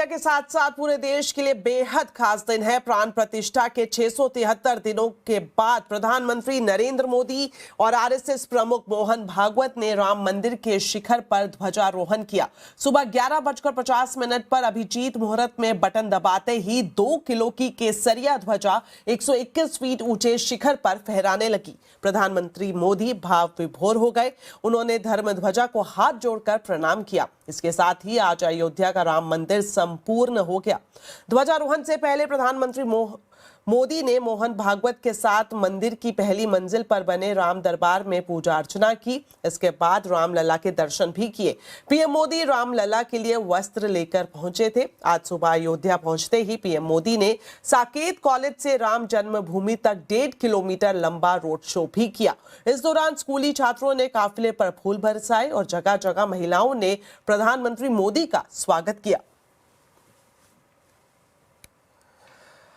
अयोध्या के साथ साथ पूरे देश के लिए बेहद खास दिन है। प्राण प्रतिष्ठा के 673 दिनों के बाद प्रधानमंत्री नरेंद्र मोदी और आरएसएस प्रमुख मोहन भागवत ने राम मंदिर के शिखर पर ध्वजारोहण किया। सुबह 11:50 पर अभिजीत मुहूर्त में बटन दबाते ही 2 किलो की केसरिया ध्वजा 121 फीट ऊंचे शिखर पर फहराने लगी। प्रधानमंत्री मोदी भाव विभोर हो गए। उन्होंने धर्म ध्वजा को हाथ जोड़कर प्रणाम किया। इसके साथ ही आज अयोध्या का राम मंदिर संपूर्ण हो गया। ध्वजारोहण से पहले प्रधानमंत्री मोदी ने मोहन भागवत के साथ मंदिर की पहली मंजिल पर बने राम दरबार में पूजा अर्चना की। इसके बाद रामलला के दर्शन भी किए। पीएम मोदी रामलला के लिए वस्त्र लेकर पहुंचे थे। आज सुबह अयोध्या पहुंचते ही पीएम मोदी ने साकेत कॉलेज से राम जन्मभूमि तक 1.5 किलोमीटर लंबा रोड शो भी किया। इस दौरान स्कूली छात्रों ने काफिले पर फूल बरसाए और जगह जगह महिलाओं ने प्रधानमंत्री मोदी का स्वागत किया।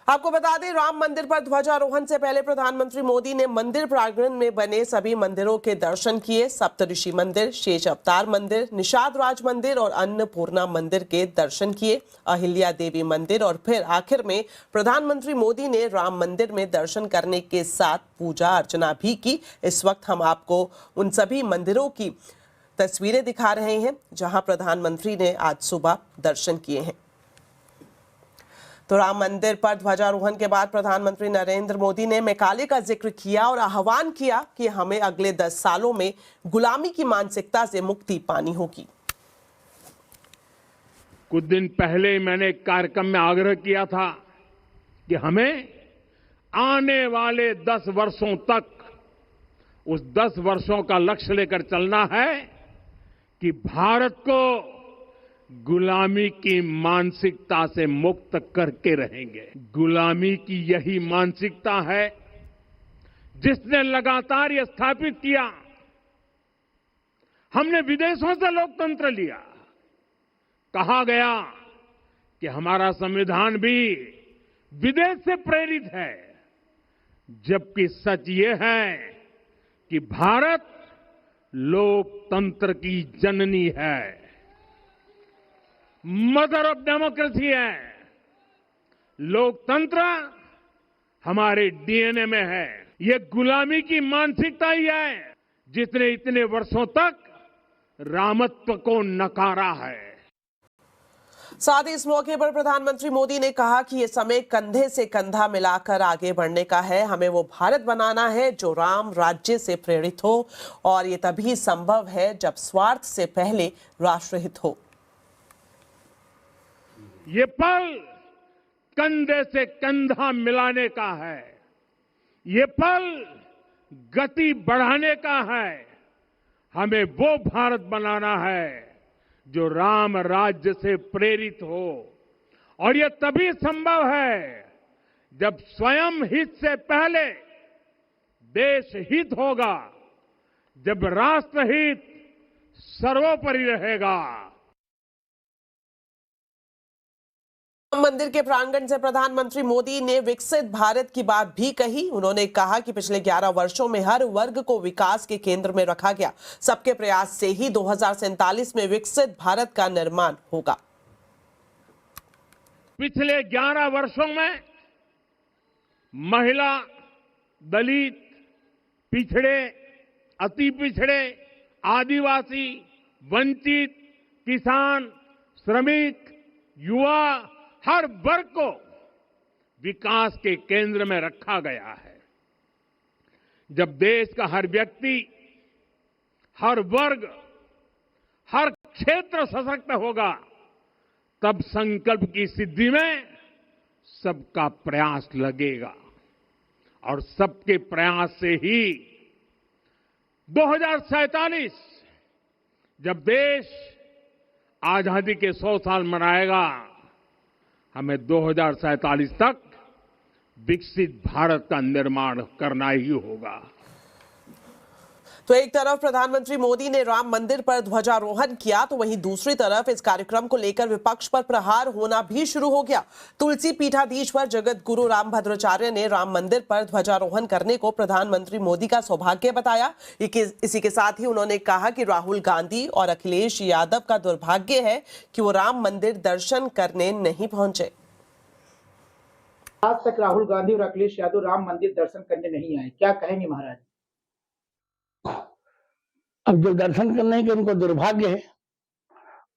आपको बता दें, राम मंदिर पर ध्वजारोहण से पहले प्रधानमंत्री मोदी ने मंदिर प्रांगण में बने सभी मंदिरों के दर्शन किए। सप्तऋषि मंदिर, शेष अवतार मंदिर, निषाद राज मंदिर और अन्नपूर्णा मंदिर के दर्शन किए। अहिल्या देवी मंदिर और फिर आखिर में प्रधानमंत्री मोदी ने राम मंदिर में दर्शन करने के साथ पूजा अर्चना भी की। इस वक्त हम आपको उन सभी मंदिरों की तस्वीरें दिखा रहे हैं जहां प्रधानमंत्री ने आज सुबह दर्शन किए हैं। तो राम मंदिर पर ध्वजारोहण के बाद प्रधानमंत्री नरेंद्र मोदी ने मैकाले का जिक्र किया और आह्वान किया कि हमें अगले 10 सालों में गुलामी की मानसिकता से मुक्ति पानी होगी। कुछ दिन पहले मैंने एक कार्यक्रम में आग्रह किया था कि हमें आने वाले 10 वर्षों तक उस 10 वर्षों का लक्ष्य लेकर चलना है कि भारत को गुलामी की मानसिकता से मुक्त करके रहेंगे। गुलामी की यही मानसिकता है जिसने लगातार यह स्थापित किया। हमने विदेशों से लोकतंत्र लिया। कहा गया कि हमारा संविधान भी विदेश से प्रेरित है, जबकि सच ये है कि भारत लोकतंत्र की जननी है, मदर ऑफ डेमोक्रेसी है। लोकतंत्र हमारे डीएनए में है। ये गुलामी की मानसिकता ही है जिसने इतने वर्षों तक रामत्व को नकारा है। साथ ही इस मौके पर प्रधानमंत्री मोदी ने कहा कि ये समय कंधे से कंधा मिलाकर आगे बढ़ने का है। हमें वो भारत बनाना है जो राम राज्य से प्रेरित हो, और ये तभी संभव है जब स्वार्थ से पहले राष्ट्रहित हो। ये पल कंधे से कंधा मिलाने का है। ये पल गति बढ़ाने का है। हमें वो भारत बनाना है जो राम राज्य से प्रेरित हो, और ये तभी संभव है जब स्वयं हित से पहले देश हित होगा, जब राष्ट्रहित सर्वोपरि रहेगा। मंदिर के प्रांगण से प्रधानमंत्री मोदी ने विकसित भारत की बात भी कही। उन्होंने कहा कि पिछले 11 वर्षों में हर वर्ग को विकास के केंद्र में रखा गया। सबके प्रयास से ही 2047 में विकसित भारत का निर्माण होगा। पिछले 11 वर्षों में महिला, दलित, पिछड़े, अति पिछड़े, आदिवासी, वंचित, किसान, श्रमिक, युवा, हर वर्ग को विकास के केंद्र में रखा गया है। जब देश का हर व्यक्ति, हर वर्ग, हर क्षेत्र सशक्त होगा, तब संकल्प की सिद्धि में सबका प्रयास लगेगा, और सबके प्रयास से ही 2047 जब देश आजादी के 100 साल मनाएगा, हमें 2047 तक विकसित भारत का निर्माण करना ही होगा। तो एक तरफ प्रधानमंत्री मोदी ने राम मंदिर पर ध्वजारोहण किया, तो वहीं दूसरी तरफ इस कार्यक्रम को लेकर विपक्ष पर प्रहार होना भी शुरू हो गया। तुलसी पीठाधीश्वर जगत गुरु रामभद्राचार्य ने राम मंदिर पर ध्वजारोहण करने को प्रधानमंत्री मोदी का सौभाग्य बताया। इसी के साथ ही उन्होंने कहा कि राहुल गांधी और अखिलेश यादव का दुर्भाग्य है कि वो राम मंदिर दर्शन करने नहीं पहुंचे। आज तक राहुल गांधी और अखिलेश यादव राम मंदिर दर्शन करने नहीं आए, क्या कहेंगे महाराज? अब जो दर्शन करने के उनको दुर्भाग्य है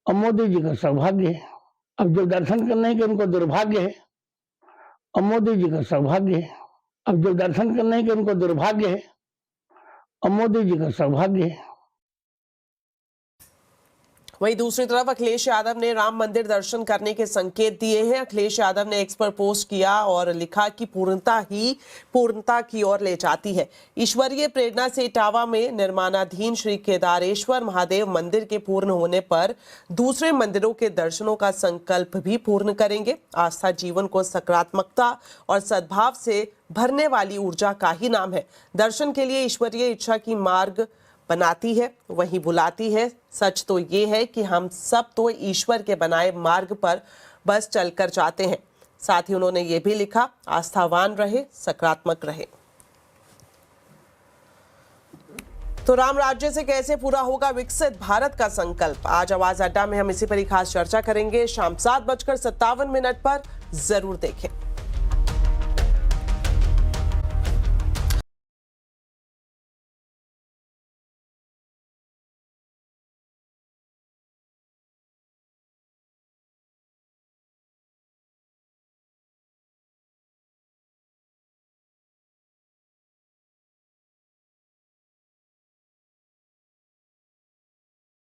और मोदी जी का सौभाग्य है। अब जो दर्शन करने के उनको दुर्भाग्य है और मोदी जी का सौभाग्य है। अब जो दर्शन करने के उनको दुर्भाग्य है और मोदी जी का सौभाग्य है। वहीं दूसरी तरफ अखिलेश यादव ने राम मंदिर दर्शन करने के संकेत दिए हैं। अखिलेश यादव ने एक्स पर पोस्ट किया और लिखा कि पूर्णता ही पूर्णता की ओर ले जाती है। ईश्वरीय प्रेरणा से इटावा में निर्माणाधीन श्री केदारेश्वर महादेव मंदिर के पूर्ण होने पर दूसरे मंदिरों के दर्शनों का संकल्प भी पूर्ण करेंगे। आस्था जीवन को सकारात्मकता और सद्भाव से भरने वाली ऊर्जा का ही नाम है। दर्शन के लिए ईश्वरीय इच्छा की मार्ग बनाती है, वही बुलाती है। सच तो ये है कि हम सब तो ईश्वर के बनाए मार्ग पर बस चलकर जाते हैं। साथ ही उन्होंने ये भी लिखा, आस्थावान रहे, सकारात्मक रहे। तो राम राज्य से कैसे पूरा होगा विकसित भारत का संकल्प, आज आवाज अड्डा में हम इसी पर ही खास चर्चा करेंगे। शाम 7:57 पर जरूर देखें।